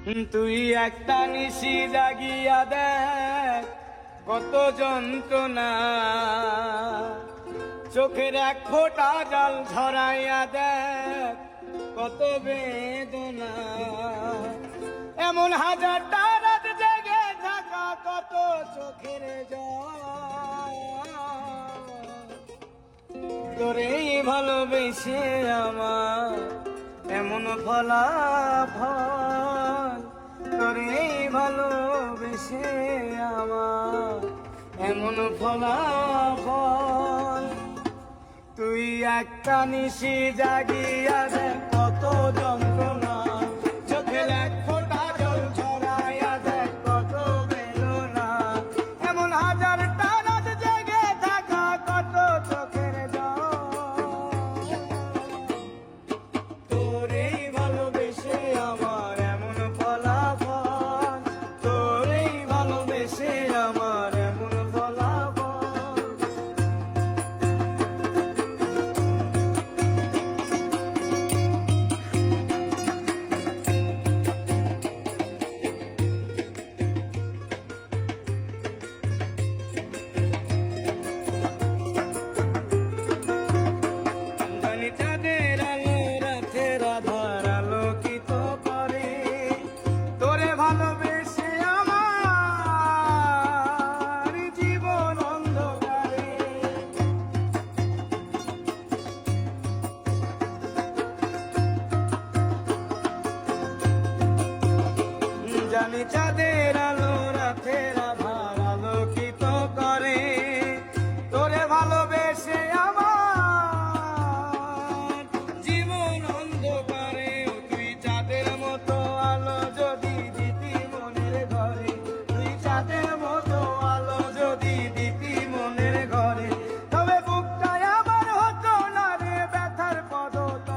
তুই একটা নিশি জাগিয়া দেখ কত যন্ত্রণা, চোখের এক ফোঁটা জল ঝরাইয়া দেখ কত বেদনা। এমন হাজারটা রাত জেগে থাকা কত চোখের জল, তোরেই ভালোবেসে আমার এমন ফলাফল, তোরেই ভালোবেসে আমার এমন ফলাফল। তুই একটা নিশি জাগিয়া দেখ কত যন্ত্রণা, চোখের এক ফোঁটা জল ঝরাইয়া দেখ কত বেদনা। এমন হাজারটা রাত জেগে থাকা কত চোখের জল, তোরেই ভালোবেসে আমার এমন ফলাফল, তোরেই ভালোবেসে আমার এমন ফলাফল। চাঁদের আলো রাতের আধার আলোকিত করে, তোরে ভালোবেসে আমার জীবন অন্ধকারে। জানি চাঁদের আলো রাতের আধার আলোকিত করে, তোরে ভালোবেসে আমার জীবন অন্ধকারে। তুই চাঁদের মতো আলো যদি দিতি মনের ঘরে, তুই চাঁদের মতো আলো যদি দিতি মনের ঘরে, তবে বুকটায় আমার হতো না রে ব্যথার পদতল।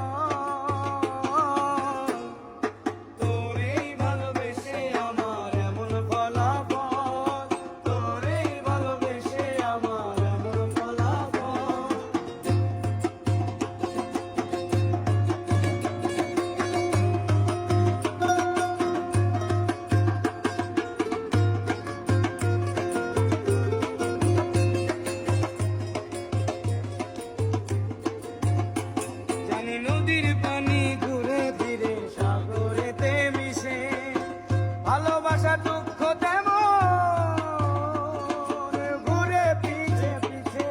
তোরেই ভালোবেসে আমার এমন ফলাফল, তোরেই ভালোবেসে আমার এমন ফলাফল। জানি নদীর পানি ঘুরে ফিরে সাগরেতে মিশে, ভালোবাসা দুঃখ তেমন ঘুরে পিছে পিছে।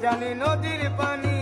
জানি নদীর পানি